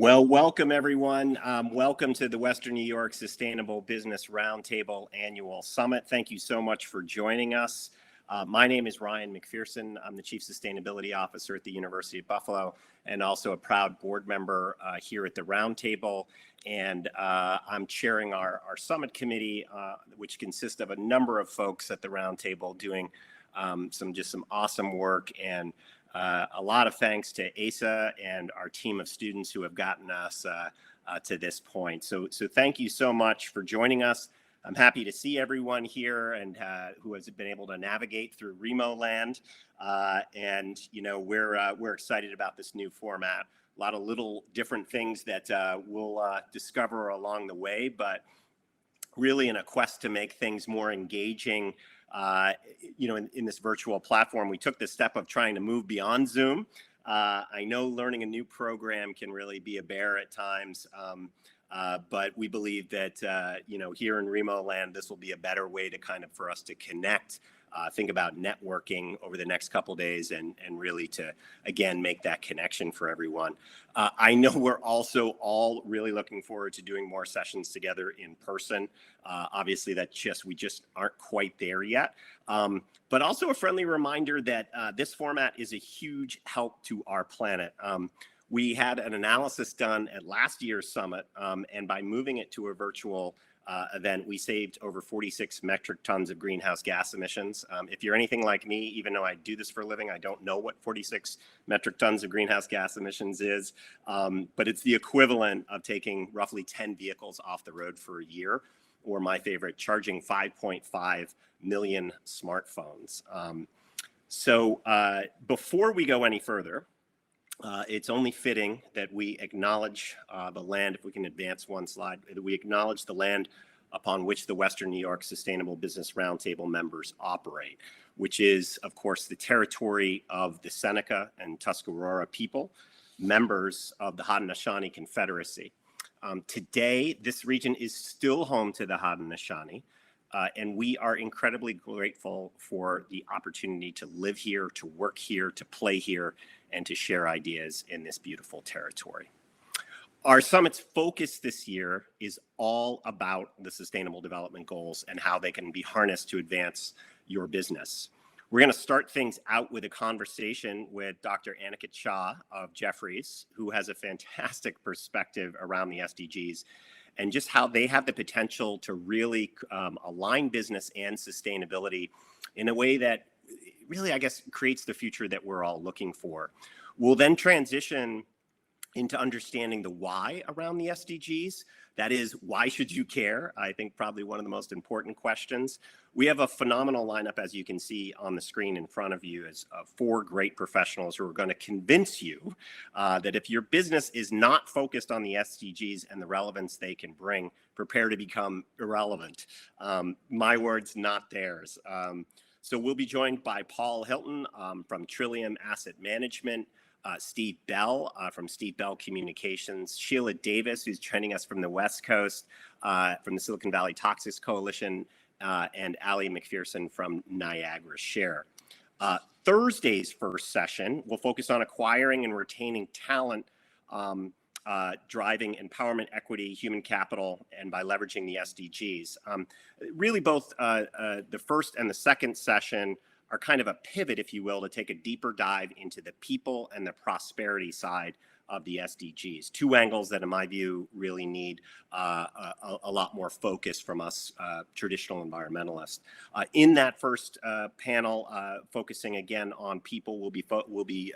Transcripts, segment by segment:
Well, welcome everyone. Welcome to the Western New York Sustainable Business Roundtable Annual Summit. Thank you so much for joining us. My name is Ryan McPherson. I'm the Chief Sustainability Officer at the University of Buffalo and also a proud board member here at the Roundtable. And I'm chairing our Summit Committee, which consists of a number of folks at the Roundtable doing some awesome work, and a lot of thanks to ASA and our team of students who have gotten us to this point. So thank you so much for joining us. I'm happy to see everyone here and who has been able to navigate through Remo land. And you know, we're excited about this new format. A lot of little different things that we'll discover along the way, but really in a quest to make things more engaging. You know, in this virtual platform, we took the step of trying to move beyond Zoom. I know learning a new program can really be a bear at times, but we believe that, you know, here in Remo land, this will be a better way to for us to connect, think about networking over the next couple days and really to, again, make that connection for everyone. I know we're also all really looking forward to doing more sessions together in person. Obviously, we just aren't quite there yet. But also a friendly reminder that this format is a huge help to our planet. We had an analysis done at last year's summit, and by moving it to a virtual event, we saved over 46 metric tons of greenhouse gas emissions. If you're anything like me, even though I do this for a living, I don't know what 46 metric tons of greenhouse gas emissions is, but it's the equivalent of taking roughly 10 vehicles off the road for a year, or my favorite, charging 5.5 million smartphones. So before we go any further, it's only fitting that we acknowledge the land, if we can advance one slide, that we acknowledge the land upon which the Western New York Sustainable Business Roundtable members operate, which is, of course, the territory of the Seneca and Tuscarora people, members of the Haudenosaunee Confederacy. Today, this region is still home to the Haudenosaunee, and we are incredibly grateful for the opportunity to live here, to work here, to play here, and to share ideas in this beautiful territory. Our summit's focus this year is all about the Sustainable Development Goals and how they can be harnessed to advance your business. We're going to start things out with a conversation with Dr. Aniket Shah of Jefferies, who has a fantastic perspective around the SDGs and just how they have the potential to really align business and sustainability in a way that really, I guess, creates the future that we're all looking for. We'll then transition into understanding the why around the SDGs. That is, why should you care? I think probably one of the most important questions. We have a phenomenal lineup, as you can see on the screen in front of you, as 4 great professionals who are going to convince you that if your business is not focused on the SDGs and the relevance they can bring, prepare to become irrelevant. My words, not theirs. So we'll be joined by Paul Hilton from Trillium Asset Management, Steve Bell from Steve Bell Communications, Sheila Davis, who's joining us from the West Coast, from the Silicon Valley Toxics Coalition, and Ali McPherson from Niagara Share. Thursday's first session will focus on acquiring and retaining talent, driving empowerment, equity, human capital, and by leveraging the SDGs. Really both the first and the second session are kind of a pivot, if you will, to take a deeper dive into the people and the prosperity side of the SDGs. 2 angles that, in my view, really need a lot more focus from us traditional environmentalists. In that first panel, focusing again on people, we'll be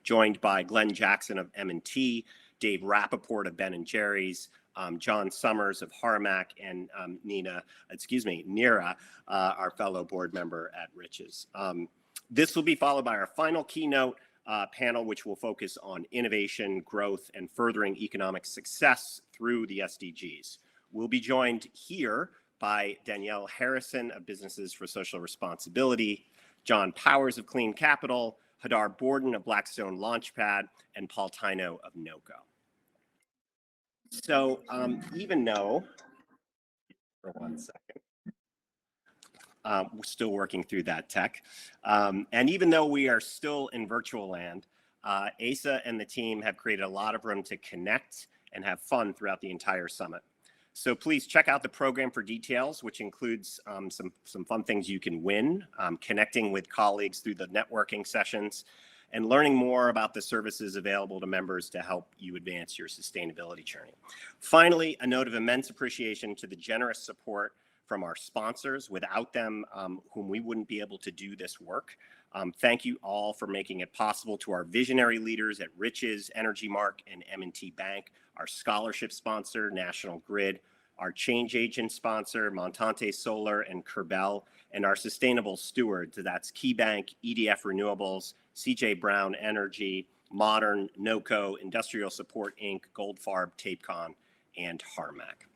joined by Glenn Jackson of M&T, Dave Rappaport of Ben & Jerry's, John Summers of Harmac, and Nira, our fellow board member at Riches. This will be followed by our final keynote panel, which will focus on innovation, growth, and furthering economic success through the SDGs. We'll be joined here by Danielle Harrison of Businesses for Social Responsibility, John Powers of Clean Capital, Hadar Borden of Blackstone Launchpad, and Paul Tino of NOCO. So even though, for one second, we're still working through that tech, and even though we are still in virtual land, Asa and the team have created a lot of room to connect and have fun throughout the entire summit. So please check out the program for details, which includes some fun things you can win, connecting with colleagues through the networking sessions, and learning more about the services available to members to help you advance your sustainability journey. Finally, a note of immense appreciation to the generous support from our sponsors. Without them, whom we wouldn't be able to do this work. Thank you all for making it possible, to our visionary leaders at Riches, Energy Mark, and M&T Bank, our scholarship sponsor, National Grid, our change agent sponsor, Montante Solar and Kerbel, and our sustainable stewards, that's KeyBank, EDF Renewables, CJ Brown Energy, Modern, NOCO, Industrial Support Inc., Goldfarb, Tapecon, and Harmac.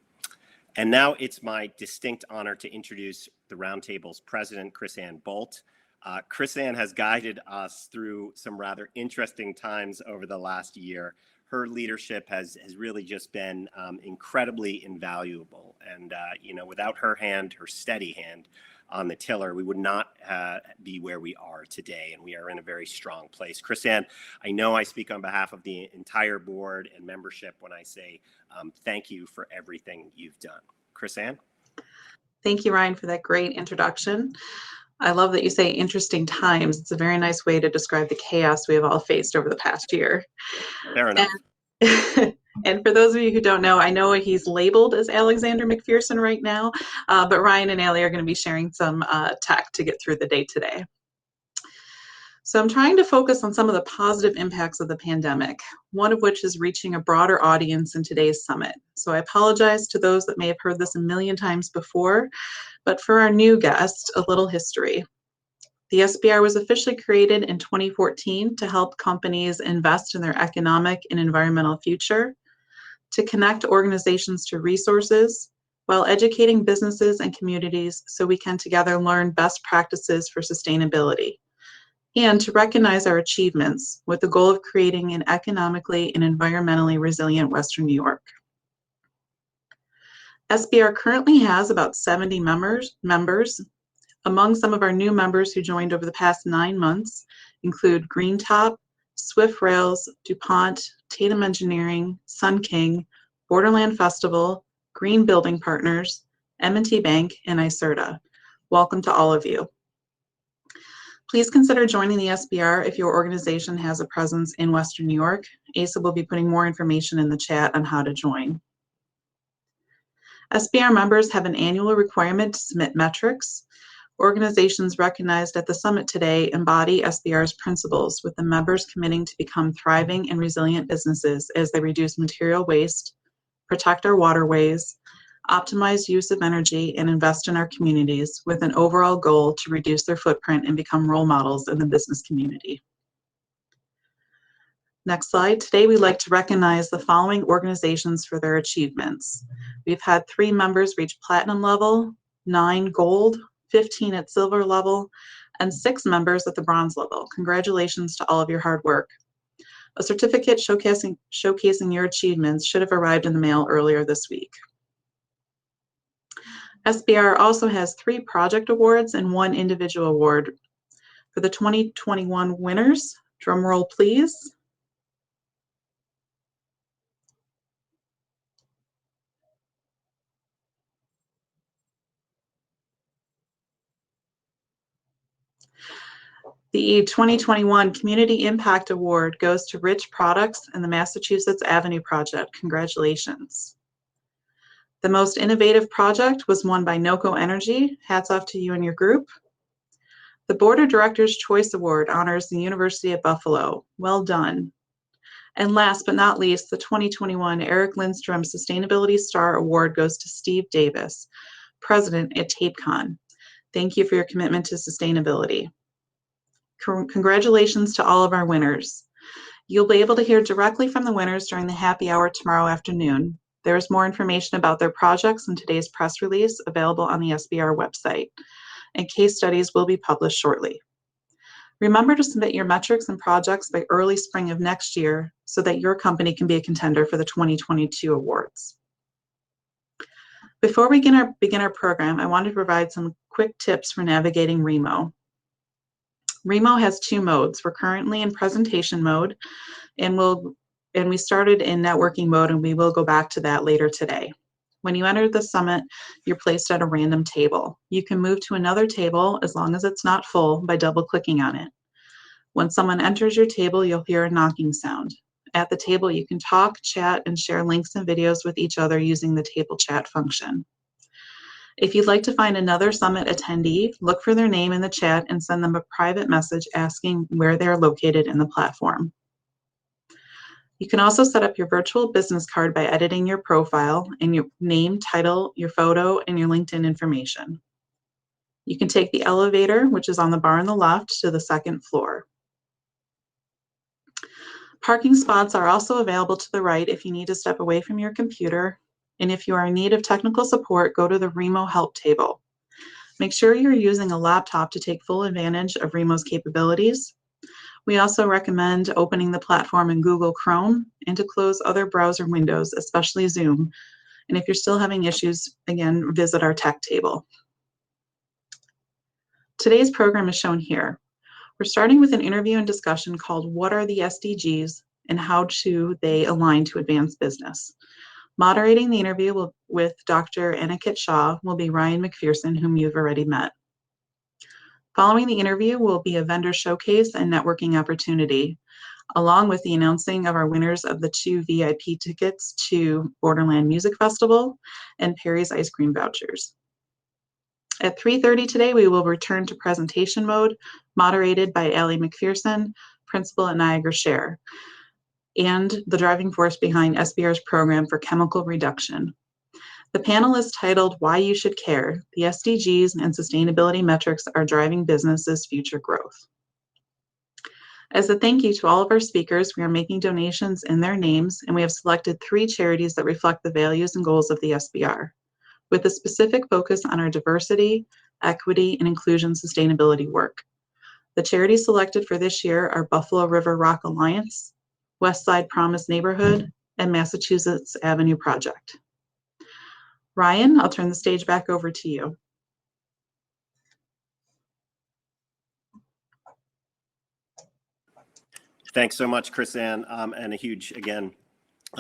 And now it's my distinct honor to introduce the Roundtable's president, Chris-Ann Bolt. Chris-Ann has guided us through some rather interesting times over the last year. Her leadership has really just been incredibly invaluable. And, without her hand, her steady hand on the tiller, we would not be where we are today. And we are in a very strong place. Chris-Ann, I know I speak on behalf of the entire board and membership when I say thank you for everything you've done. Chris-Ann? Thank you, Ryan, for that great introduction. I love that you say interesting times. It's a very nice way to describe the chaos we have all faced over the past year. Fair enough. And for those of you who don't know, I know he's labeled as Alexander McPherson right now, but Ryan and Allie are going to be sharing some tech to get through the day today. So I'm trying to focus on some of the positive impacts of the pandemic, one of which is reaching a broader audience in today's summit. So I apologize to those that may have heard this a million times before, but for our new guests, a little history. The SBR was officially created in 2014 to help companies invest in their economic and environmental future, to connect organizations to resources, while educating businesses and communities so we can together learn best practices for sustainability, and to recognize our achievements with the goal of creating an economically and environmentally resilient Western New York. SBR currently has about 70 members. Among some of our new members who joined over the past 9 months include Green Top, Swift Rails, DuPont, Tatum Engineering, Sun King, Borderland Festival, Green Building Partners, M&T Bank, and ICERTA. Welcome to all of you. Please consider joining the SBR if your organization has a presence in Western New York. Asa will be putting more information in the chat on how to join. SBR members have an annual requirement to submit metrics. Organizations recognized at the summit today embody SBR's principles, with the members committing to become thriving and resilient businesses as they reduce material waste, protect our waterways, optimize use of energy, and invest in our communities, with an overall goal to reduce their footprint and become role models in the business community. Next slide. Today, we'd like to recognize the following organizations for their achievements. We've had 3 members reach platinum level, 9 gold, 15 at silver level, and 6 members at the bronze level. Congratulations to all of your hard work. A certificate showcasing your achievements should have arrived in the mail earlier this week. SBR also has 3 project awards and 1 individual award. For the 2021 winners, drum roll please. The 2021 Community Impact Award goes to Rich Products and the Massachusetts Avenue Project. Congratulations. The most innovative project was won by NOCO Energy. Hats off to you and your group. The Board of Directors Choice Award honors the University of Buffalo. Well done. And last but not least, the 2021 Eric Lindstrom Sustainability Star Award goes to Steve Davis, President at Tapecon. Thank you for your commitment to sustainability. Congratulations to all of our winners. You'll be able to hear directly from the winners during the happy hour tomorrow afternoon. There is more information about their projects in today's press release available on the SBR website, and case studies will be published shortly. Remember to submit your metrics and projects by early spring of next year so that your company can be a contender for the 2022 awards. Before we begin our program, I wanted to provide some quick tips for navigating REMO. Remo has two modes. We're currently in presentation mode, and we started in networking mode, and we will go back to that later today. When you enter the summit, you're placed at a random table. You can move to another table as long as it's not full by double-clicking on it. When someone enters your table, you'll hear a knocking sound. At the table, you can talk, chat, and share links and videos with each other using the table chat function. If you'd like to find another summit attendee, look for their name in the chat and send them a private message asking where they're located in the platform. You can also set up your virtual business card by editing your profile and your name, title, your photo, and your LinkedIn information. You can take the elevator, which is on the bar on the left, to the second floor. Parking spots are also available to the right if you need to step away from your computer. And if you are in need of technical support, go to the Remo help table. Make sure you're using a laptop to take full advantage of Remo's capabilities. We also recommend opening the platform in Google Chrome and to close other browser windows, especially Zoom. And if you're still having issues, again, visit our tech table. Today's program is shown here. We're starting with an interview and discussion called What are the SDGs and how do they align to advance business? Moderating the interview with Dr. Aniket Shah will be Ryan McPherson, whom you've already met. Following the interview will be a vendor showcase and networking opportunity, along with the announcing of our winners of the 2 VIP tickets to Borderland Music Festival and Perry's ice cream vouchers. At 3:30 today, we will return to presentation mode, moderated by Allie McPherson, principal at Niagara Share, and the driving force behind SBR's program for chemical reduction. The panel is titled Why You Should Care. The SDGs and sustainability metrics are driving businesses' future growth. As a thank you to all of our speakers, we are making donations in their names, and we have selected 3 charities that reflect the values and goals of the SBR, with a specific focus on our diversity, equity, and inclusion sustainability work. The charities selected for this year are Buffalo River Rock Alliance, Westside Promise Neighborhood, and Massachusetts Avenue Project. Ryan, I'll turn the stage back over to you. Thanks so much, Chris Ann, and a huge, again,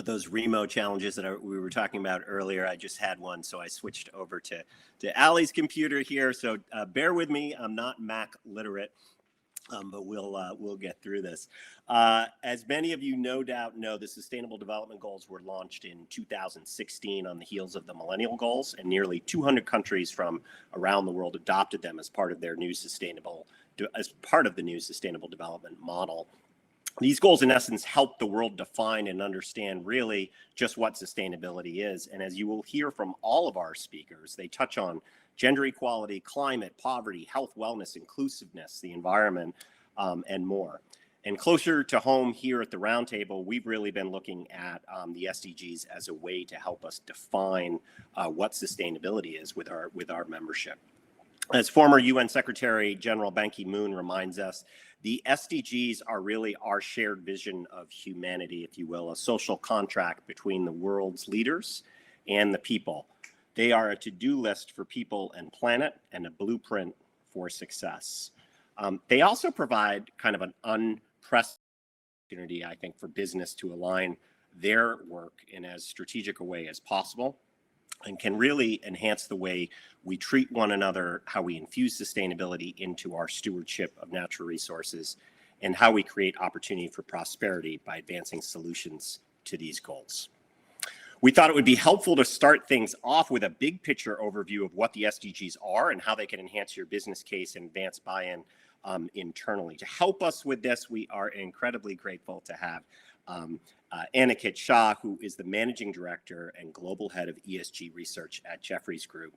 those Remo challenges that we were talking about earlier. I just had one, so I switched over to Allie's computer here. So bear with me. I'm not Mac literate, but we'll get through this. As many of you no doubt know, the Sustainable Development Goals were launched in 2016 on the heels of the Millennial Goals, and nearly 200 countries from around the world adopted them as part of their new the new sustainable development model. These goals, in essence, help the world define and understand really just what sustainability is. And as you will hear from all of our speakers, they touch on gender equality, climate, poverty, health, wellness, inclusiveness, the environment, and more. And closer to home here at the roundtable, we've really been looking at the SDGs as a way to help us define what sustainability is with our membership. As former UN Secretary General Ban Ki-moon reminds us, the SDGs are really our shared vision of humanity, if you will, a social contract between the world's leaders and the people. They are a to-do list for people and planet and a blueprint for success. They also provide kind of an unprecedented opportunity, I think, for business to align their work in as strategic a way as possible, and can really enhance the way we treat one another, how we infuse sustainability into our stewardship of natural resources, and how we create opportunity for prosperity by advancing solutions to these goals. We thought it would be helpful to start things off with a big picture overview of what the SDGs are and how they can enhance your business case and advance buy-in internally. To help us with this, we are incredibly grateful to have Aniket Shah, who is the Managing Director and Global Head of ESG Research at Jefferies Group.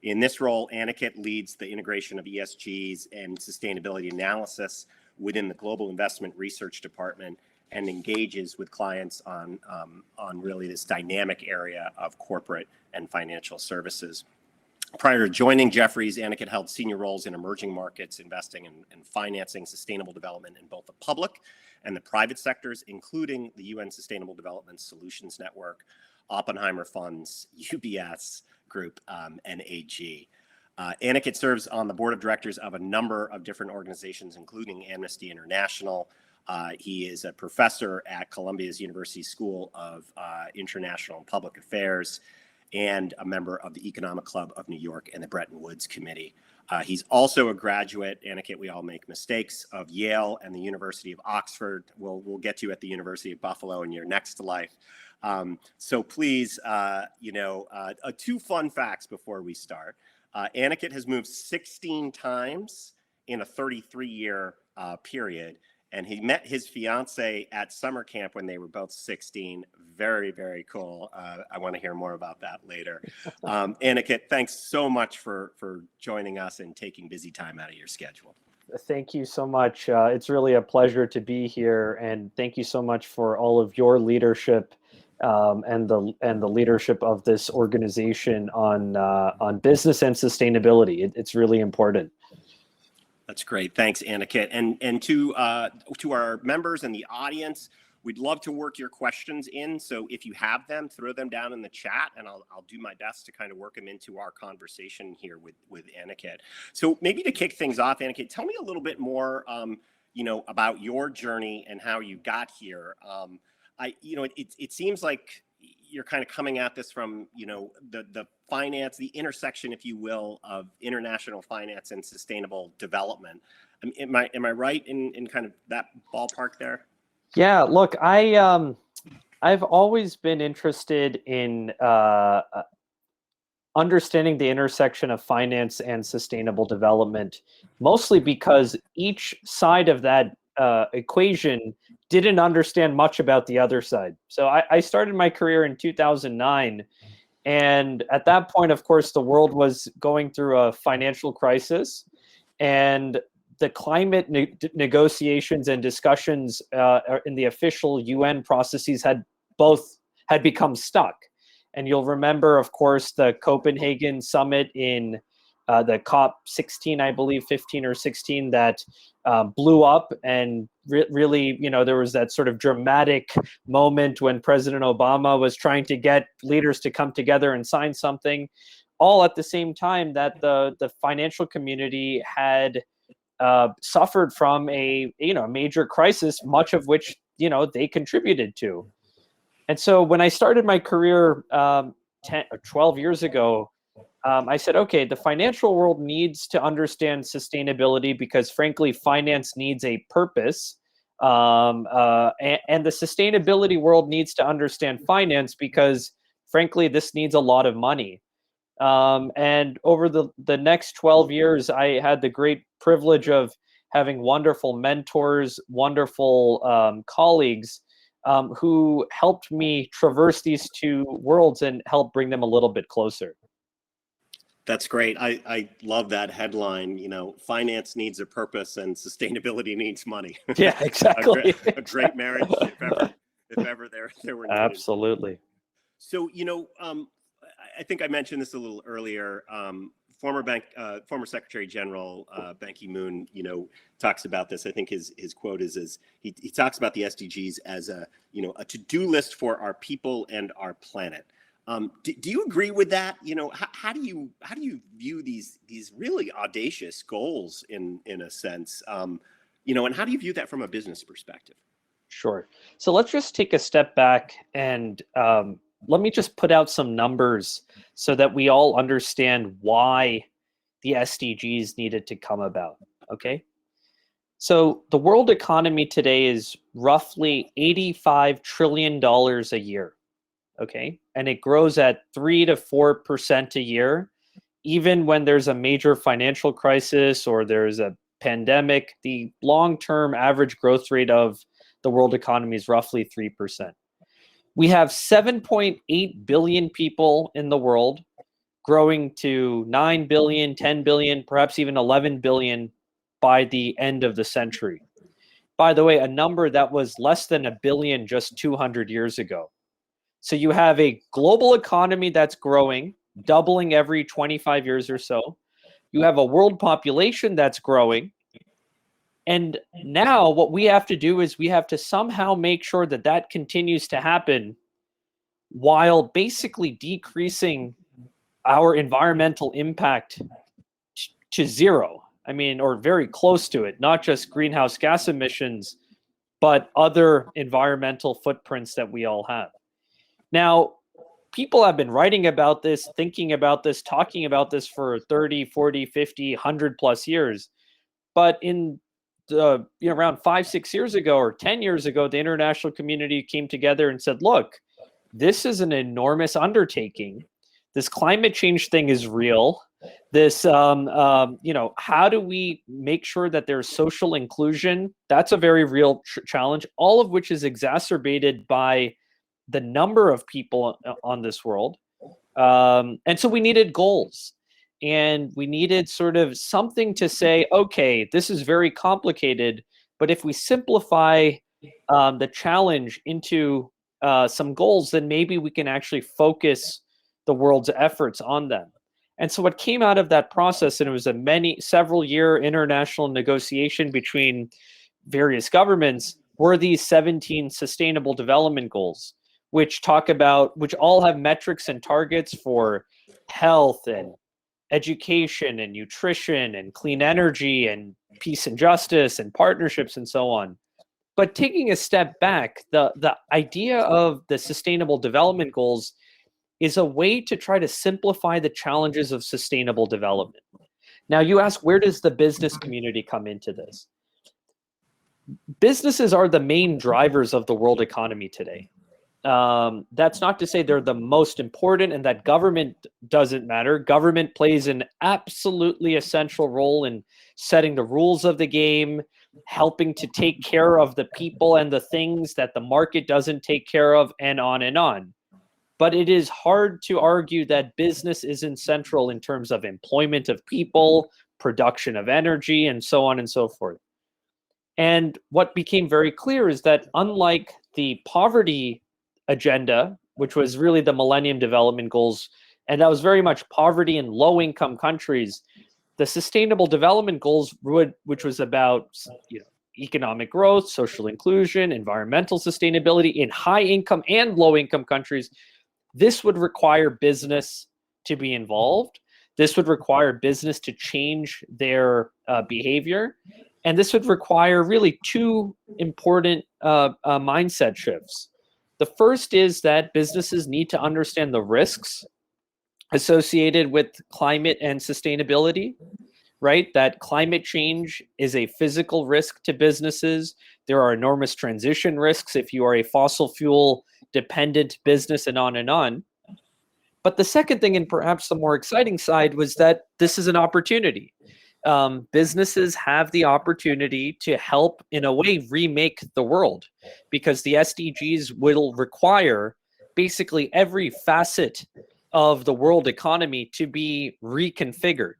In this role, Aniket leads the integration of ESGs and sustainability analysis within the Global Investment Research Department and engages with clients on really this dynamic area of corporate and financial services. Prior to joining Jefferies, Aniket held senior roles in emerging markets, investing and financing sustainable development in both the public and the private sectors, including the UN Sustainable Development Solutions Network, Oppenheimer Funds, UBS Group, and AG. Aniket serves on the board of directors of a number of different organizations, including Amnesty International. He is a professor at Columbia's University School of International and Public Affairs and a member of the Economic Club of New York and the Bretton Woods Committee. He's also a graduate, Aniket, we all make mistakes, of Yale and the University of Oxford. We'll get you at the University of Buffalo in your next life. So please, two fun facts before we start. Aniket has moved 16 times in a 33-year period, and he met his fiance at summer camp when they were both 16. Very, very cool. I want to hear more about that later. Aniket, thanks so much for joining us and taking busy time out of your schedule. Thank you so much. It's really a pleasure to be here, and thank you so much for all of your leadership and the leadership of this organization on business and sustainability. It's really important. That's great. Thanks, Aniket. And to our members and the audience, we'd love to work your questions in. So if you have them, throw them down in the chat, and I'll do my best to kind of work them into our conversation here with Aniket. So maybe to kick things off, Aniket, tell me a little bit more, about your journey and how you got here. It seems like you're kind of coming at this from, the finance, the intersection, if you will, of international finance and sustainable development. Am I right in kind of that ballpark there? Yeah, look, I've always been interested in understanding the intersection of finance and sustainable development, mostly because each side of that equation didn't understand much about the other side. So I started my career in 2009. And at that point, of course, the world was going through a financial crisis, and the climate negotiations and discussions in the official UN processes had become stuck. And you'll remember, of course, the Copenhagen summit in the COP16, I believe, 15 or 16, that blew up. And really, there was that sort of dramatic moment when President Obama was trying to get leaders to come together and sign something, all at the same time that the financial community had suffered from a major crisis, much of which they contributed to. And so when I started my career 10 or 12 years ago, I said, okay, the financial world needs to understand sustainability because, frankly, finance needs a purpose. And the sustainability world needs to understand finance because, frankly, this needs a lot of money. And over the next 12 years, I had the great privilege of having wonderful mentors, wonderful colleagues who helped me traverse these two worlds and help bring them a little bit closer. That's great. I love that headline, finance needs a purpose and sustainability needs money. Yeah, exactly. a great marriage if ever there were needed. Absolutely. So, I think I mentioned this a little earlier. Former Secretary General Ban Ki-moon, talks about this. I think his quote is he talks about the SDGs as a to-do list for our people and our planet. Do you agree with that? How do you view these really audacious goals in a sense? And how do you view that from a business perspective? Sure. So let's just take a step back and let me just put out some numbers so that we all understand why the SDGs needed to come about. Okay. So the world economy today is roughly $85 trillion a year. Okay. And it grows at 3 to 4% a year. Even when there's a major financial crisis or there's a pandemic, the long-term average growth rate of the world economy is roughly 3%. We have 7.8 billion people in the world, growing to 9 billion, 10 billion, perhaps even 11 billion by the end of the century. By the way, a number that was less than a billion just 200 years ago. So you have a global economy that's growing, doubling every 25 years or so. You have a world population that's growing. And now what we have to do is we have to somehow make sure that that continues to happen while basically decreasing our environmental impact to zero. I mean, or very close to it, not just greenhouse gas emissions, but other environmental footprints that we all have. Now, people have been writing about this, thinking about this, talking about this for 30, 40, 50, 100 plus years. But in the, around 5-6 years ago or 10 years ago, the international community came together and said, look, this is an enormous undertaking. This climate change thing is real. This, how do we make sure that there's social inclusion? That's a very real challenge, all of which is exacerbated by the number of people on this world. And so we needed goals. And we needed sort of something to say, okay, this is very complicated, but if we simplify the challenge into some goals, then maybe we can actually focus the world's efforts on them. And so what came out of that process, and it was a several year international negotiation between various governments, were these 17 sustainable development goals, which all have metrics and targets for health and education and nutrition and clean energy and peace and justice and partnerships and so on. But taking a step back, the idea of the sustainable development goals is a way to try to simplify the challenges of sustainable development. Now, you ask, where does the business community come into this? Businesses are the main drivers of the world economy today. That's not to say they're the most important and that government doesn't matter. Government plays an absolutely essential role in setting the rules of the game, helping to take care of the people and the things that the market doesn't take care of, and on and on. But it is hard to argue that business isn't central in terms of employment of people, production of energy, and so on and so forth. And what became very clear is that unlike the poverty agenda, which was really the Millennium Development Goals, and that was very much poverty in low-income countries, the Sustainable Development Goals, which was about economic growth, social inclusion, environmental sustainability in high-income and low-income countries, this would require business to be involved. This would require business to change their behavior. And this would require really two important mindset shifts. The first is that businesses need to understand the risks associated with climate and sustainability, right? That climate change is a physical risk to businesses. There are enormous transition risks if you are a fossil fuel dependent business, and on and on. But the second thing, and perhaps the more exciting side, was that this is an opportunity. Businesses have the opportunity to help, in a way, remake the world, because the SDGs will require basically every facet of the world economy to be reconfigured.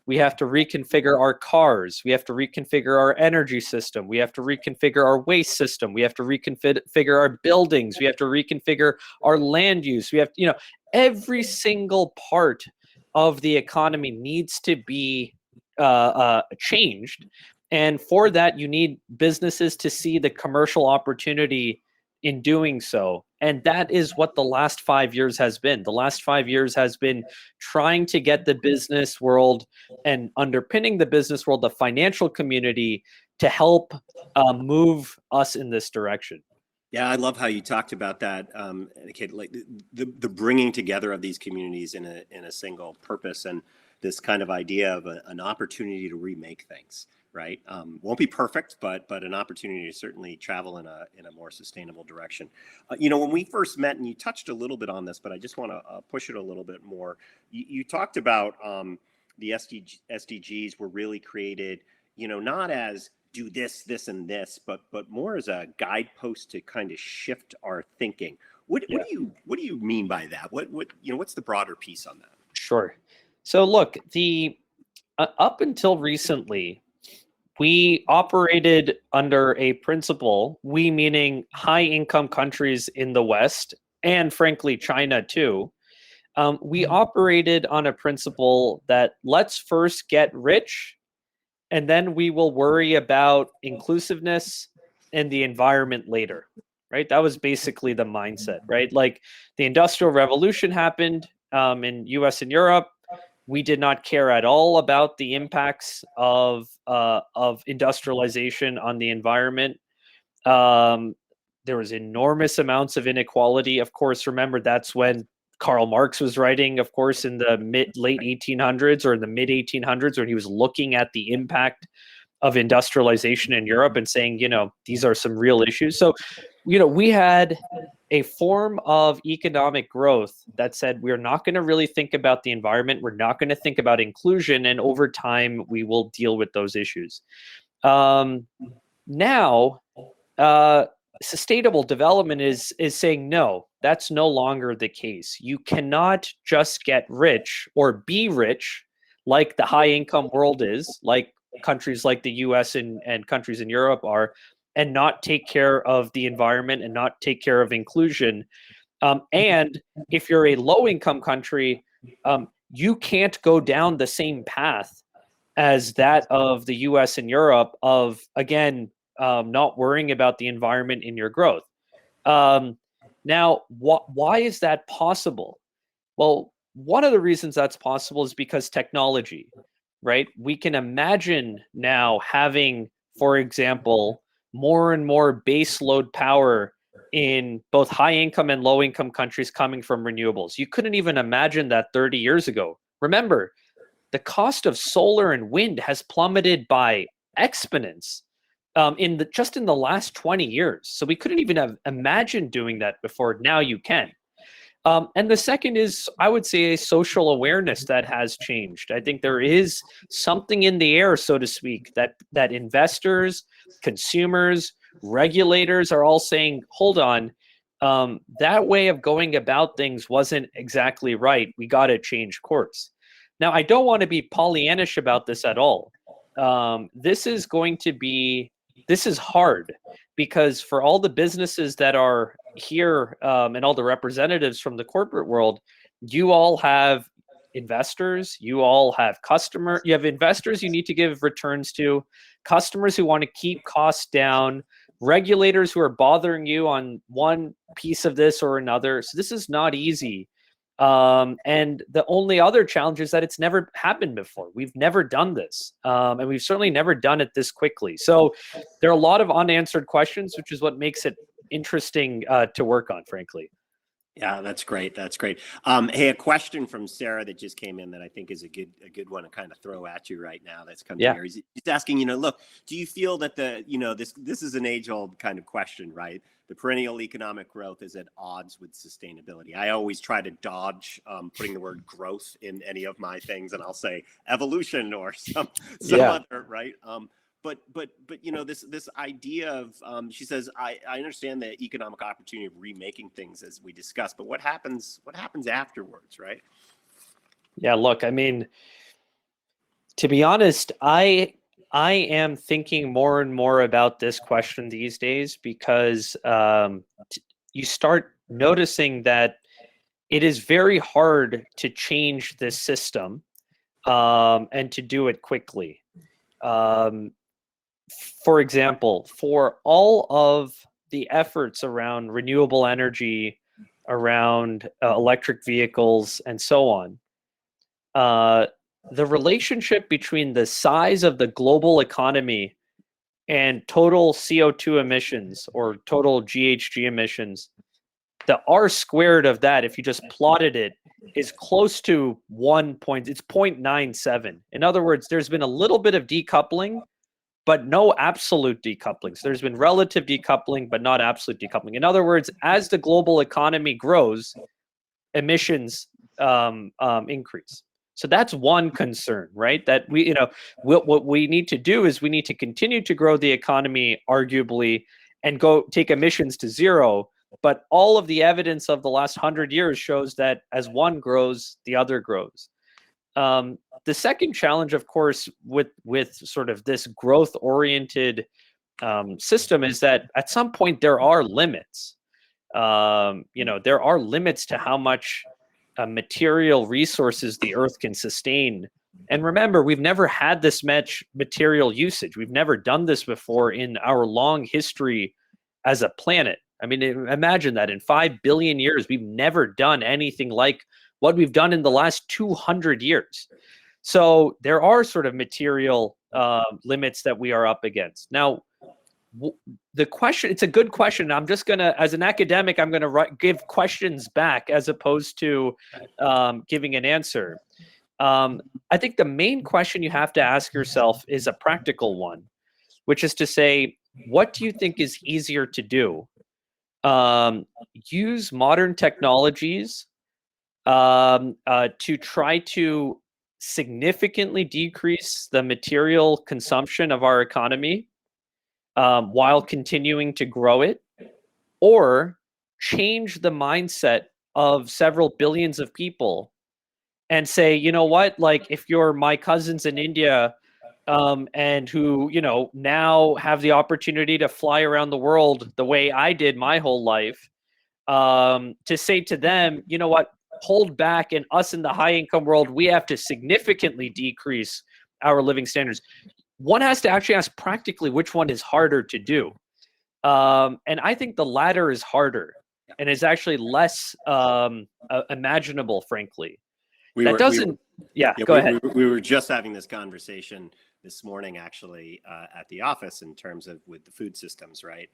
We have to reconfigure our cars. We have to reconfigure our energy system. We have to reconfigure our waste system. We have to reconfigure our buildings. We have to reconfigure our land use. We have to, every single part of the economy needs to be changed. And for that, you need businesses to see the commercial opportunity in doing so. And that is what the last 5 years has been. The last 5 years has been trying to get the business world and underpinning the business world, the financial community, to help move us in this direction. Yeah, I love how you talked about that, Aniket, like the bringing together of these communities in a single purpose, and this kind of idea of an opportunity to remake things. Right, won't be perfect, but an opportunity to certainly travel in a more sustainable direction. When we first met, and you touched a little bit on this, but I just want to push it a little bit more. You talked about the SDGs were really created, not as do this, this, and this, but more as a guidepost to kind of shift our thinking. What do you mean by that? What's the broader piece on that? Sure. So look, up until recently, we operated under a principle, we meaning high-income countries in the West, and frankly, China too. We operated on a principle that let's first get rich, and then we will worry about inclusiveness and the environment later, right? That was basically the mindset, right? Like the Industrial Revolution happened in US and Europe. We did not care at all about the impacts of industrialization on the environment. There was enormous amounts of inequality. Of course, remember that's when Karl Marx was writing, of course, in the late 1800s or in the mid 1800s, when he was looking at the impact of industrialization in Europe and saying, these are some real issues. So, we had a form of economic growth that said we're not going to really think about the environment. We're not going to think about inclusion. And over time, we will deal with those issues. Now, sustainable development is saying, no, that's no longer the case. You cannot just get rich or be rich like the high income world is, like countries like the US and countries in Europe are, and not take care of the environment and not take care of inclusion. And if you're a low income country, you can't go down the same path as that of the US and Europe of, again, not worrying about the environment in your growth. Now, why is that possible? Well, one of the reasons that's possible is because technology, right? We can imagine now having, for example, more and more base load power in both high income and low income countries coming from renewables. You couldn't even imagine that 30 years ago. Remember, the cost of solar and wind has plummeted by exponents just in the last 20 years. So we couldn't even have imagined doing that before. Now you can. And the second is, I would say, a social awareness that has changed. I think there is something in the air, so to speak, that investors, consumers, regulators are all saying, hold on, that way of going about things wasn't exactly right. We got to change course. Now, I don't want to be Pollyannish about this at all. This is hard, because for all the businesses that are here and all the representatives from the corporate world, you all have investors, you all have you have investors you need to give returns to, customers who want to keep costs down, regulators who are bothering you on one piece of this or another. So this is not easy. And the only other challenge is that it's never happened before. We've never done this. And we've certainly never done it this quickly. So there are a lot of unanswered questions, which is what makes it interesting to work on, frankly. Yeah, that's great. That's great. Hey, a question from Sarah that just came in that I think is a good one to kind of throw at you right now. That's come here. He's asking, look, do you feel that this is an age-old kind of question, right? The perennial economic growth is at odds with sustainability. I always try to dodge putting the word growth in any of my things, and I'll say evolution or some other, right? But this idea of she says, I understand the economic opportunity of remaking things as we discussed, but what happens afterwards, right? Yeah, look, I mean, to be honest, I am thinking more and more about this question these days, because you start noticing that it is very hard to change this system and to do it quickly. For example, for all of the efforts around renewable energy, around electric vehicles, and so on, the relationship between the size of the global economy and total CO2 emissions or total GHG emissions, the R squared of that, if you just plotted it, is close to 1 point. It's 0.97. In other words, there's been a little bit of decoupling, but no absolute decoupling. So there's been relative decoupling, but not absolute decoupling. In other words, as the global economy grows, emissions increase. So that's one concern, right? That what we need to do is we need to continue to grow the economy, arguably, and go take emissions to zero. But all of the evidence of the last 100 years shows that as one grows, the other grows. The second challenge, of course, with sort of this growth-oriented system is that at some point there are limits. There are limits to how much material resources the Earth can sustain. And remember, we've never had this much material usage. We've never done this before in our long history as a planet. I mean, imagine that in 5 billion years, we've never done anything like what we've done in the last 200 years. So there are sort of material limits that we are up against. Now, the question, it's a good question. I'm just going to, as an academic, I'm going to give questions back as opposed to giving an answer. I think the main question you have to ask yourself is a practical one, which is to say, what do you think is easier to do? Use modern technologies to try to significantly decrease the material consumption of our economy while continuing to grow it, or change the mindset of several billions of people and say, you know what, like if you're my cousins in India and who, you know, now have the opportunity to fly around the world the way I did my whole life, to say to them, you know what, hold back, and us in the high income world, we have to significantly decrease our living standards. One has to actually ask practically which one is harder to do. And I think the latter is harder and is actually less imaginable, frankly. Go ahead. We were just having this conversation this morning, actually, at the office in terms of with the food systems, right?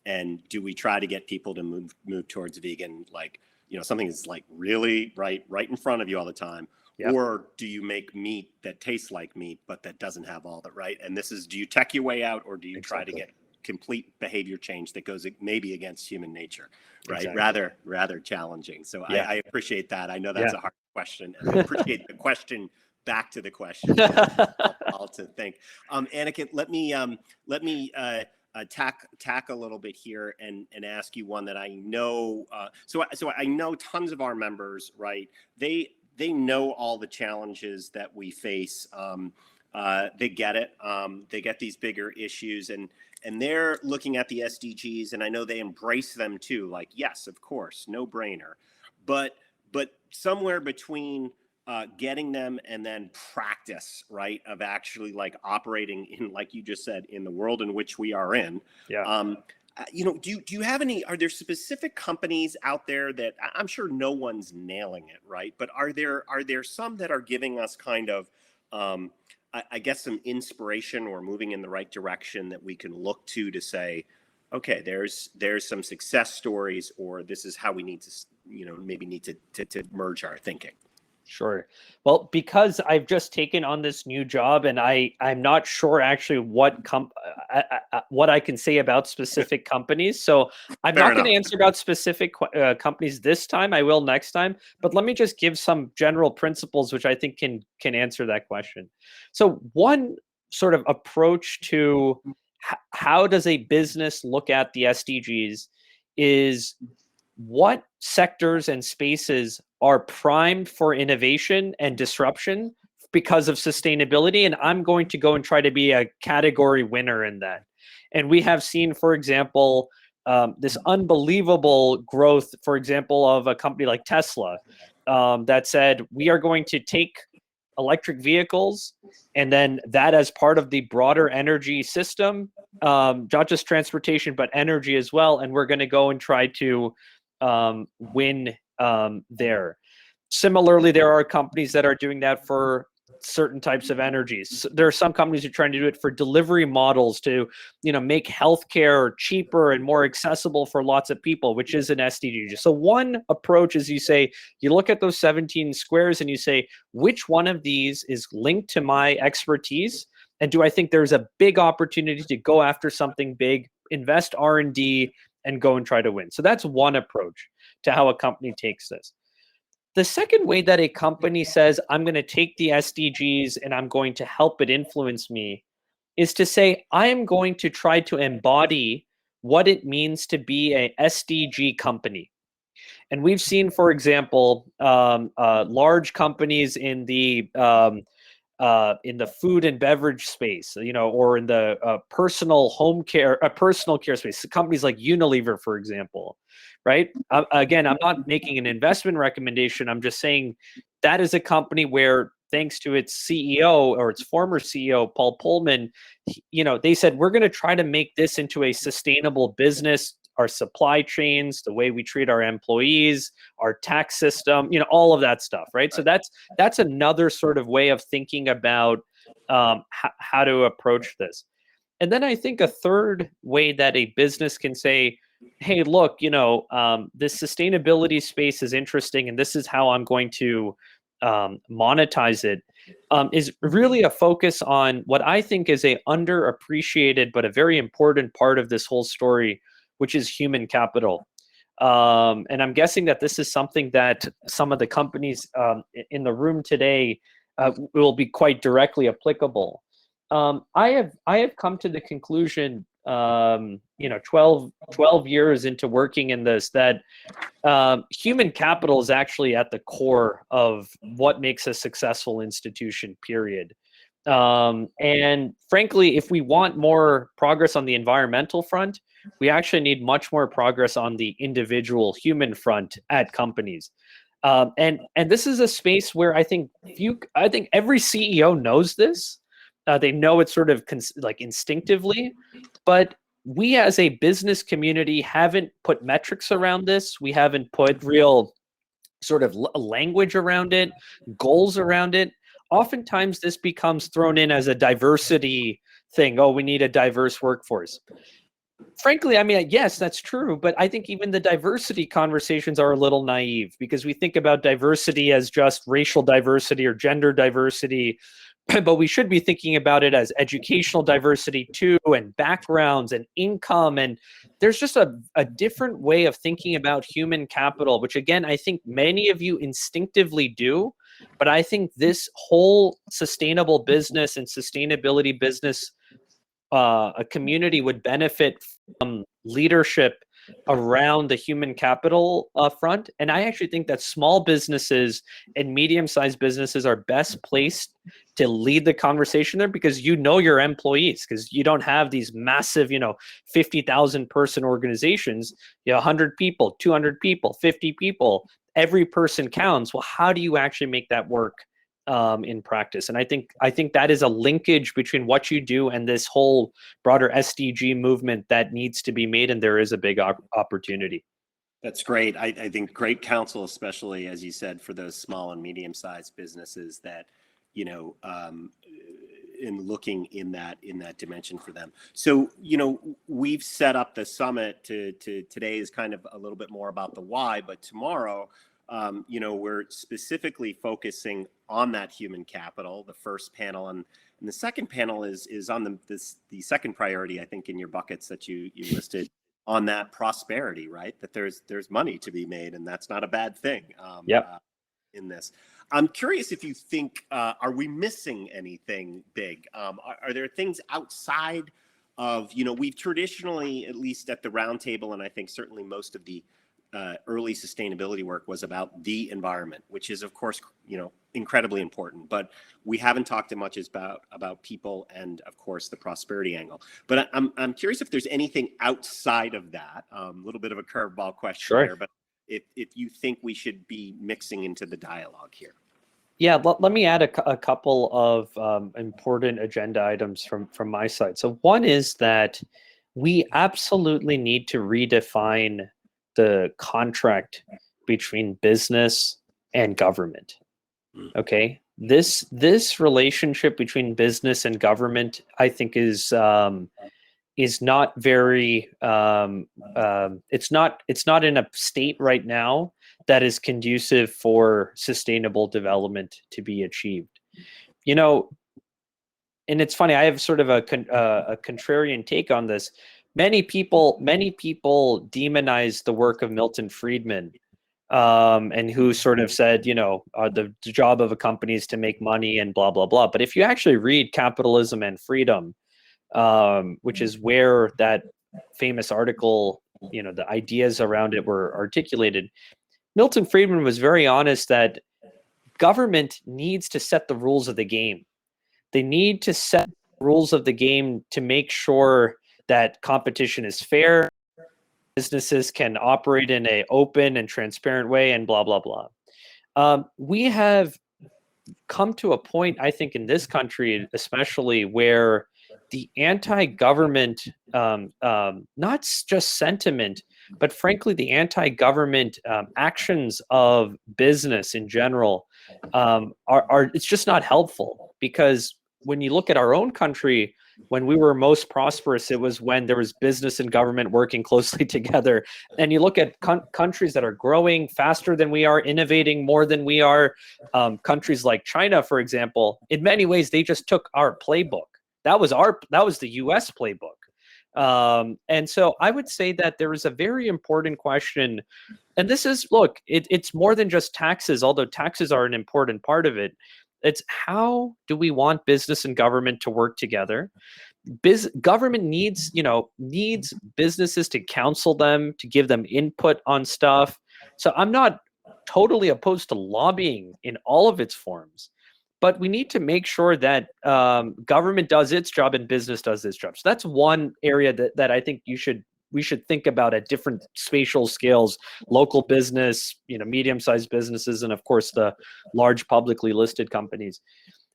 And do we try to get people to move towards vegan, like, you know, something is like really right in front of you all the time? Yep. Or do you make meat that tastes like meat, but that doesn't have all that, right? And this is, do you tech your way out, or do you try to get complete behavior change that goes maybe against human nature, right? Exactly. Rather challenging. So yeah. I appreciate that. I know that's a hard question, and I appreciate the question back to the question. All to think. Aniket, let me tack a little bit here and ask you one that I know. So I know tons of our members, right? They know all the challenges that we face. They get it. They get these bigger issues, and they're looking at the SDGs, and I know they embrace them too. Like, yes, of course, no brainer. But somewhere between getting them and then practice, right, of actually like operating in, like you just said, in the world in which we are in. Yeah. You know, do you have any, are there specific companies out there that, I'm sure no one's nailing it, right? But are there some that are giving us kind of, I guess, some inspiration or moving in the right direction that we can look to say, okay, there's some success stories, or this is how we need to, you know, maybe need to merge our thinking? Sure. Well, because I've just taken on this new job, and I'm not sure actually what I can say about specific companies. So I'm not going to answer about specific companies this time. I will next time. But let me just give some general principles which I think can answer that question. So one sort of approach to how does a business look at the SDGs is, what sectors and spaces are primed for innovation and disruption because of sustainability, and I'm going to go and try to be a category winner in that. And we have seen, for example, this unbelievable growth, for example, of a company like Tesla, that said, we are going to take electric vehicles, and then that as part of the broader energy system, not just transportation, but energy as well, and we're going to go and try to win there. Similarly, there are companies that are doing that for certain types of energies. There are some companies who are trying to do it for delivery models to, you know, make healthcare cheaper and more accessible for lots of people, which is an SDG. So one approach is, you say, you look at those 17 squares and you say, which one of these is linked to my expertise? And do I think there's a big opportunity to go after something big, invest R&D, and go and try to win? So that's one approach to how a company takes this. The second way that a company says, I'm going to take the SDGs and I'm going to help it influence me, is to say, I am going to try to embody what it means to be a SDG company. And we've seen, for example, large companies in the food and beverage space, you know, or in the personal home care, personal care space, companies like Unilever, for example, right? Again, I'm not making an investment recommendation. I'm just saying that is a company where, thanks to its CEO, or its former CEO, Paul Pullman, you know, they said, we're going to try to make this into a sustainable business our supply chains, the way we treat our employees, our tax system, all of that stuff, right? So that's another sort of way of thinking about how to approach this. And then I think a third way that a business can say, hey, look, this sustainability space is interesting, and this is how I'm going to monetize it, is really a focus on what I think is a underappreciated but a very important part of this whole story, which is human capital. And I'm guessing that this is something that some of the companies in the room today will be quite directly applicable. I have come to the conclusion, 12 years into working in this, that human capital is actually at the core of what makes a successful institution, period. And frankly, if we want more progress on the environmental front, we actually need much more progress on the individual human front at companies. And this is a space where I think every CEO knows this. They know it sort of like instinctively, but we as a business community haven't put metrics around this. We haven't put real sort of language around it, goals around it. Oftentimes this becomes thrown in as a diversity thing. Oh, we need a diverse workforce. Frankly, I mean, yes, that's true, but I think even the diversity conversations are a little naive, because we think about diversity as just racial diversity or gender diversity, but we should be thinking about it as educational diversity too, and backgrounds and income. And there's just a different way of thinking about human capital, which again, I think many of you instinctively do. But I think this whole sustainable business and sustainability business a community would benefit from leadership around the human capital front. And I actually think that small businesses and medium-sized businesses are best placed to lead the conversation there, because your employees, because you don't have these massive 50,000 person organizations. 100 people, 200 people, 50 people, every person counts. Well, how do you actually make that work in practice? And I think that is a linkage between what you do and this whole broader SDG movement that needs to be made, and there is a big opportunity. That's great. I think great counsel, especially as you said, for those small and medium-sized businesses that, in looking in that dimension for them. So, we've set up the summit to today is kind of a little bit more about the why, but tomorrow, we're specifically focusing on that human capital, the first panel, and the second panel is on the second priority, I think, in your buckets that you listed, on that prosperity, right? That there's money to be made, and that's not a bad thing. In this, I'm curious if you think, are we missing anything big? Are there things outside of, we've traditionally, at least at the roundtable, and I think certainly most of the early sustainability work was about the environment, which is, of course, incredibly important. But we haven't talked much about people and, of course, the prosperity angle. But I'm curious if there's anything outside of that. A little bit of a curveball question there, but if you think we should be mixing into the dialogue here. Yeah, let me add a couple of important agenda items from my side. So one is that we absolutely need to redefine the contract between business and government. Okay, this relationship between business and government, I think, is not very it's not in a state right now that is conducive for sustainable development to be achieved. And it's funny, I have sort of a contrarian take on this. Many people demonize the work of Milton Friedman, and who sort of said, the job of a company is to make money and blah, blah, blah. But if you actually read Capitalism and Freedom, which is where that famous article, the ideas around it were articulated, Milton Friedman was very honest that government needs to set the rules of the game. They need to set the rules of the game to make sure that competition is fair, businesses can operate in an open and transparent way, and blah, blah, blah. We have come to a point, I think, in this country especially, where the anti-government, not just sentiment, but frankly, the anti-government actions of business in general are it's just not helpful, because when you look at our own country, when we were most prosperous, it was when there was business and government working closely together. And you look at countries that are growing faster than we are, innovating more than we are, countries like China, for example, in many ways, they just took our playbook. That was the US playbook. And so I would say that there is a very important question. And this is, look, it's more than just taxes, although taxes are an important part of it. It's how do we want business and government to work together? Government needs businesses to counsel them, to give them input on stuff. So I'm not totally opposed to lobbying in all of its forms, but we need to make sure that government does its job and business does its job. So that's one area that I think we should think about at different spatial scales: local business, medium-sized businesses, and of course the large publicly listed companies.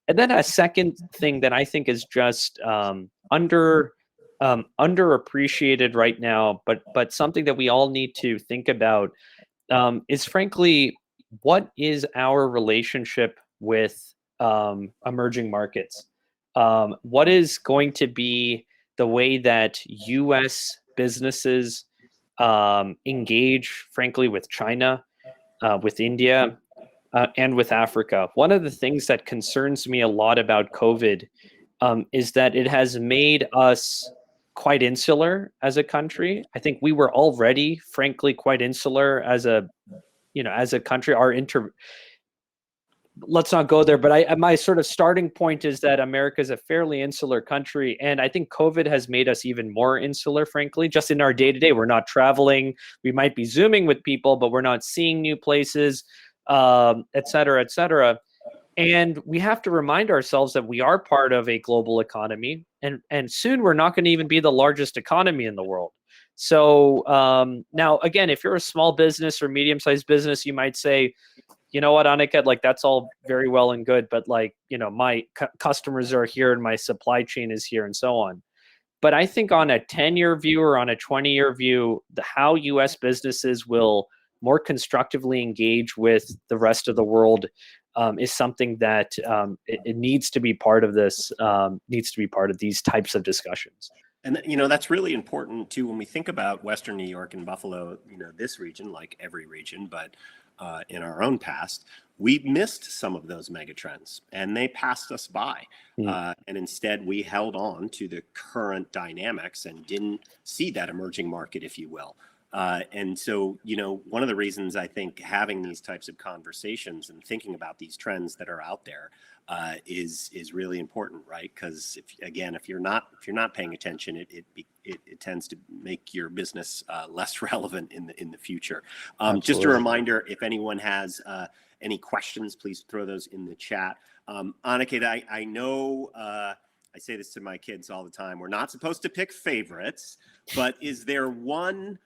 And then a second thing that I think is just underappreciated right now, but something that we all need to think about, is frankly, what is our relationship with emerging markets? What is going to be the way that U.S. businesses engage, frankly, with China, with India, and with Africa? One of the things that concerns me a lot about COVID is that it has made us quite insular as a country. I think we were already, frankly, quite insular as a country. Let's not go there, but my sort of starting point is that America is a fairly insular country, and I think COVID has made us even more insular, frankly, just in our day-to-day. We're not traveling. We might be Zooming with people, but we're not seeing new places, et cetera, et cetera. And we have to remind ourselves that we are part of a global economy, and soon we're not going to even be the largest economy in the world. So now, again, if you're a small business or medium-sized business, you might say, you know what, Aniket, like that's all very well and good, but my customers are here and my supply chain is here and so on. But I think on a 10-year view or on a 20-year view, how U.S. businesses will more constructively engage with the rest of the world is something that it needs to be part of this, needs to be part of these types of discussions. And that's really important too when we think about Western New York and Buffalo. This region, like every region, but in our own past, we missed some of those megatrends, and they passed us by. And instead, we held on to the current dynamics and didn't see that emerging market, if you will. And so, one of the reasons I think having these types of conversations and thinking about these trends that are out there is really important, right? Because if you're not paying attention, it tends to make your business less relevant in the future. Just a reminder, if anyone has any questions, please throw those in the chat. Aniket, I know I say this to my kids all the time. We're not supposed to pick favorites, but is there one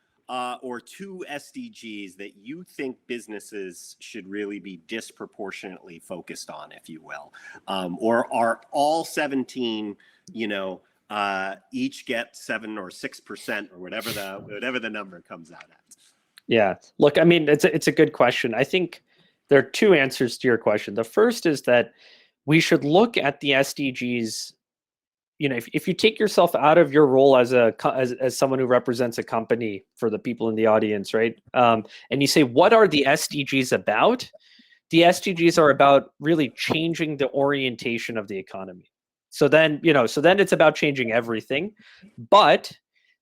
or two SDGs that you think businesses should really be disproportionately focused on, if you will? Or are all 17, each get 7 or 6% or whatever the number comes out at? Yeah, look, I mean, it's a good question. I think there are two answers to your question. The first is that we should look at the SDGs. If you take yourself out of your role as someone who represents a company for the people in the audience, right? And you say, what are the SDGs about? The SDGs are about really changing the orientation of the economy. So then it's about changing everything, but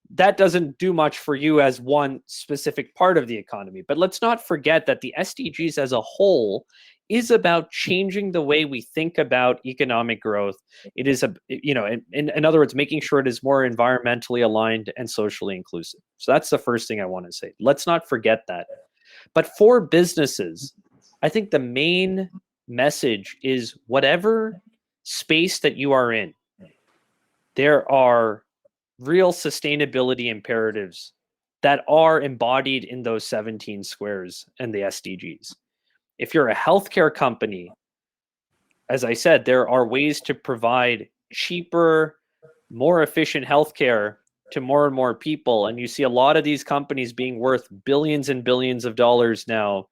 that doesn't do much for you as one specific part of the economy. But let's not forget that the SDGs as a whole is about changing the way we think about economic growth. It is in other words, making sure it is more environmentally aligned and socially inclusive. So that's the first thing I want to say. Let's not forget that. But for businesses, I think the main message is whatever space that you are in, there are real sustainability imperatives that are embodied in those 17 squares and the SDGs. If you're a healthcare company, as I said, there are ways to provide cheaper, more efficient healthcare to more and more people. And you see a lot of these companies being worth billions and billions of dollars now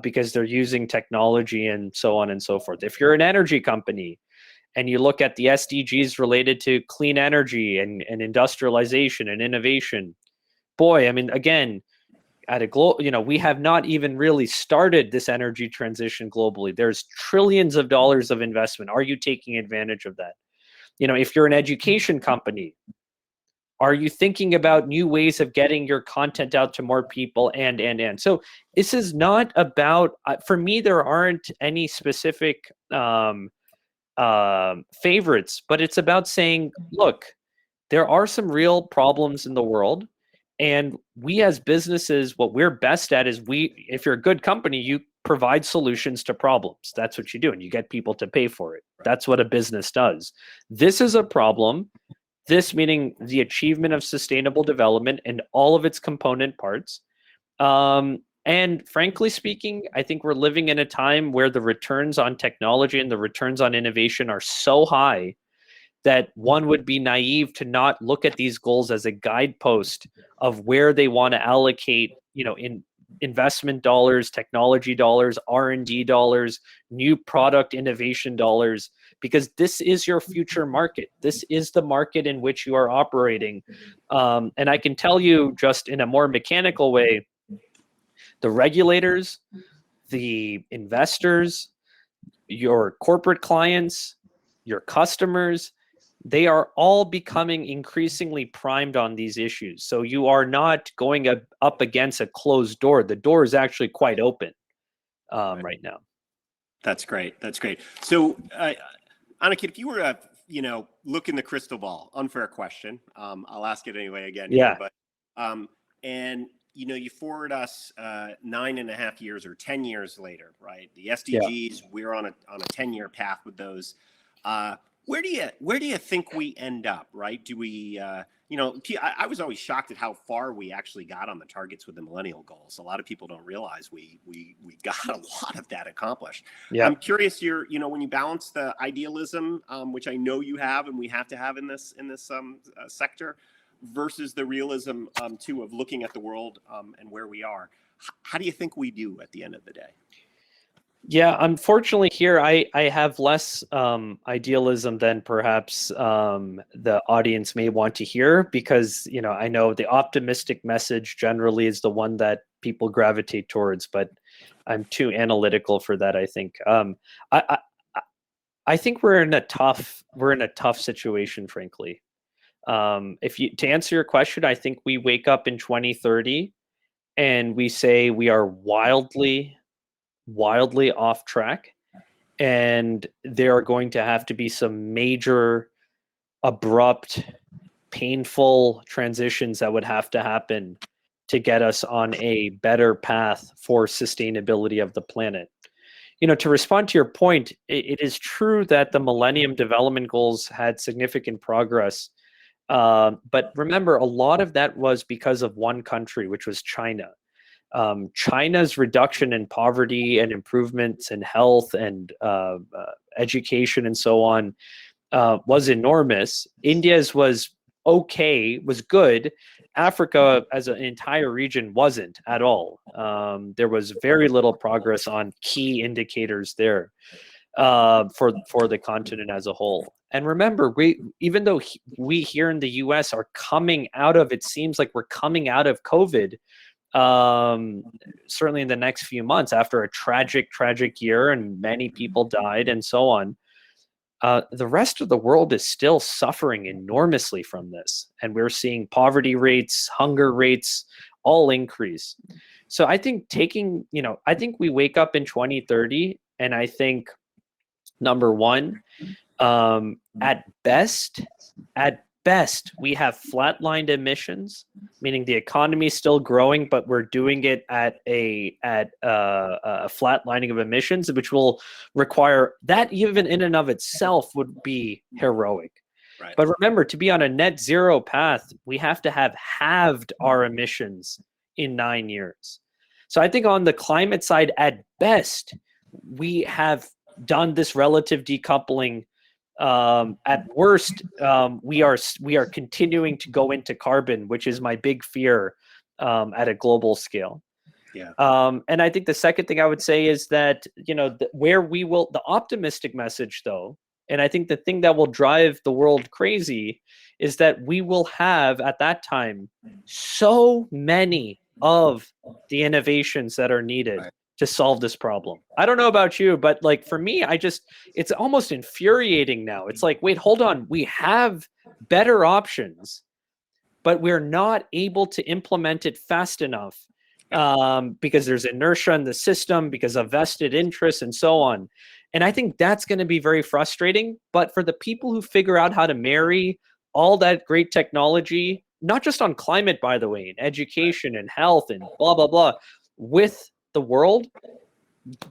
because they're using technology and so on and so forth. If you're an energy company and you look at the SDGs related to clean energy and industrialization and innovation, boy, I mean, again, at a we have not even really started this energy transition globally. There's trillions of dollars of investment. Are you taking advantage of that? If you're an education company, are you thinking about new ways of getting your content out to more people? And so this is not about, for me, there aren't any specific favorites, but it's about saying, look, there are some real problems in the world. And we as businesses, what we're best at is if you're a good company, you provide solutions to problems. That's what you do. And you get people to pay for it. That's what a business does. This is a problem. This meaning the achievement of sustainable development and all of its component parts. And frankly speaking, I think we're living in a time where the returns on technology and the returns on innovation are so high that one would be naive to not look at these goals as a guidepost of where they want to allocate, in investment dollars, technology dollars, R&D dollars, new product innovation dollars, because this is your future market. This is the market in which you are operating. And I can tell you just in a more mechanical way, the regulators, the investors, your corporate clients, your customers, they are all becoming increasingly primed on these issues. So you are not going up against a closed door. The door is actually quite open right now. That's great. That's great. So, Aniket, if you were to, look in the crystal ball, unfair question. I'll ask it anyway again. Yeah. Here, but, and, you forward us 9.5 years or 10 years later, right? The SDGs, we're on a 10-year path with those. Where do you think we end up, right? Do we, I was always shocked at how far we actually got on the targets with the millennial goals. A lot of people don't realize we got a lot of that accomplished. Yeah. I'm curious, when you balance the idealism, which I know you have and we have to have in this sector, versus the realism too of looking at the world and where we are. How do you think we do at the end of the day? Yeah, unfortunately here I have less idealism than perhaps the audience may want to hear, because I know the optimistic message generally is the one that people gravitate towards, but I'm too analytical for that, I think. I think we're in a tough situation, frankly. To answer your question, I think we wake up in 2030 and we say we are wildly off track, and there are going to have to be some major, abrupt, painful transitions that would have to happen to get us on a better path for sustainability of the planet. To respond to your point, it is true that the Millennium Development Goals had significant progress. But remember, a lot of that was because of one country, which was China. China's reduction in poverty and improvements in health and education and so on was enormous. India's was okay, was good. Africa as an entire region wasn't at all. There was very little progress on key indicators there for the continent as a whole. And remember, even though we here in the US are coming out of, it seems like we're coming out of COVID, certainly in the next few months after a tragic year and many people died and so on, the rest of the world is still suffering enormously from this. And we're seeing poverty rates, hunger rates all increase. So I think I think we wake up in 2030 and I think, number one, at best, we have flatlined emissions, meaning the economy is still growing, but we're doing it at a flatlining of emissions, which will require that even in and of itself would be heroic. Right. But remember, to be on a net zero path, we have to have halved our emissions in 9 years. So I think on the climate side, at best, we have done this relative decoupling At worst, we are continuing to go into carbon, which is my big fear at a global scale. Yeah. And I think the second thing I would say is that, the optimistic message though, and I think the thing that will drive the world crazy is that we will have at that time so many of the innovations that are needed Right. to solve this problem. I don't know about you, but like for me, it's almost infuriating now. It's like, wait, hold on. We have better options, but we're not able to implement it fast enough because there's inertia in the system, because of vested interests and so on. And I think that's going to be very frustrating. But for the people who figure out how to marry all that great technology, not just on climate, by the way, in education and health and blah, blah, blah, with the world,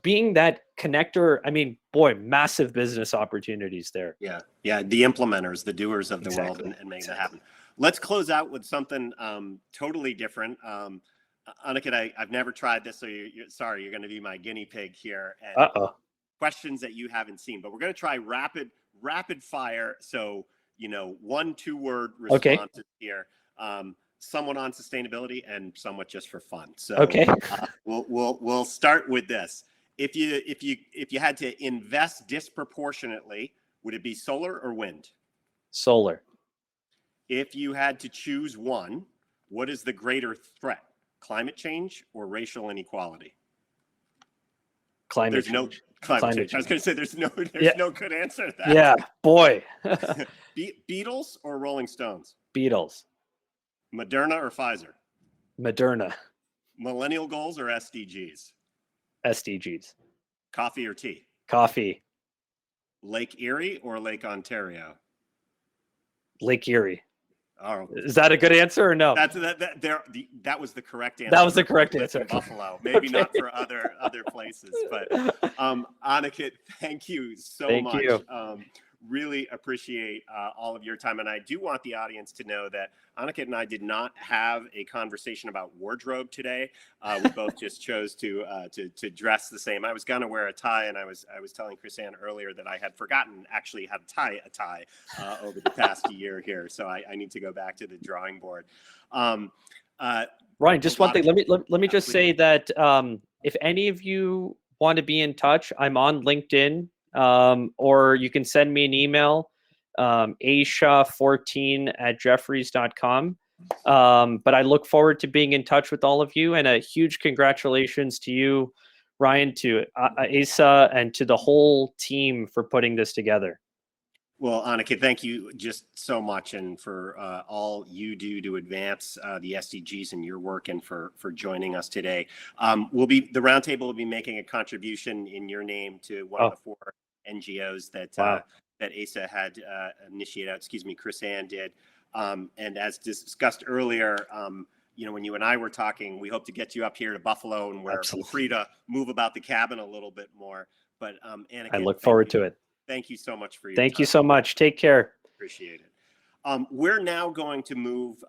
being that connector, I mean, boy, massive business opportunities there. Yeah. Yeah. The implementers, the doers of the world, Exactly. and make that happen. Let's close out with something totally different. Aniket, I've never tried this, so sorry, you're going to be my guinea pig here. And Uh-oh. questions that you haven't seen, but we're going to try rapid fire. So, 1-2 word responses here. Somewhat on sustainability and somewhat just for fun. So okay. We'll start with this. If you had to invest disproportionately, would it be solar or wind? Solar. If you had to choose one, what is the greater threat? Climate change or racial inequality? Climate There's no change. climate change. I was going to say there's no good answer to that. Yeah, boy. Beatles or Rolling Stones? Beatles. Moderna or Pfizer? Moderna. Millennial goals or SDGs? SDGs. Coffee or tea? Coffee. Lake Erie or Lake Ontario? Lake Erie. Oh, is that a good answer or no? That was the correct answer. That was the correct answer. Buffalo, maybe not for other places, but Aniket, thank you so much. You. Really appreciate all of your time, and I do want the audience to know that Aniket and I did not have a conversation about wardrobe today. We both just chose to dress the same. I was gonna wear a tie, and I was telling Chris-Anne earlier that I had forgotten actually how to tie a tie over the past year here, so I need to go back to the drawing board. Ryan, just one thing. Let me just say that if any of you want to be in touch, I'm on LinkedIn. Or you can send me an email, ashah14@jefferies.com. But I look forward to being in touch with all of you, and a huge congratulations to you, Ryan, to Asa, and to the whole team for putting this together. Well, Aniket, thank you just so much, and for all you do to advance the SDGs and your work, and for joining us today. The roundtable will be making a contribution in your name to one of the 4 NGOs that that Asa had initiated. Chris-Anne did. And as discussed earlier, when you and I were talking, we hope to get you up here to Buffalo, and we're free to move about the cabin a little bit more. But Aniket, I look forward to it. Thank you so much for your Thank time. you so much. Take care. Appreciate it. We're now going to move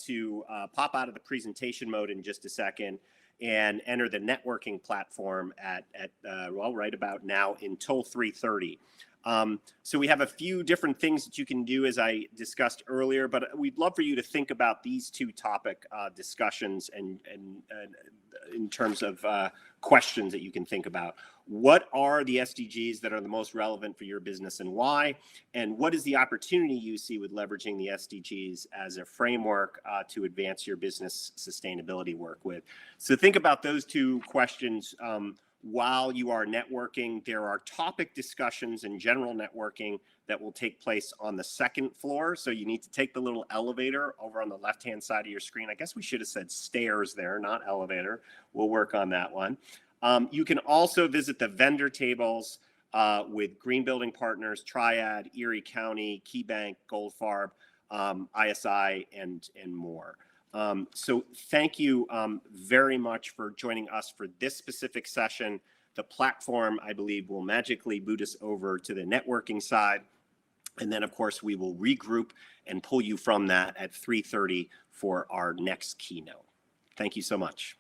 to pop out of the presentation mode in just a second and enter the networking platform at right about now until 3:30. So we have a few different things that you can do, as I discussed earlier, but we'd love for you to think about these 2 topic discussions and in terms of questions that you can think about. What are the SDGs that are the most relevant for your business, and why? And what is the opportunity you see with leveraging the SDGs as a framework to advance your business sustainability work with? So think about those 2 questions while you are networking. There are topic discussions and general networking that will take place on the 2nd floor. So you need to take the little elevator over on the left-hand side of your screen. I guess we should have said stairs there, not elevator. We'll work on that one. You can also visit the vendor tables with Green Building Partners, Triad, Erie County, KeyBank, Goldfarb, ISI, and more. So thank you very much for joining us for this specific session. The platform, I believe, will magically boot us over to the networking side. And then, of course, we will regroup and pull you from that at 3:30 for our next keynote. Thank you so much.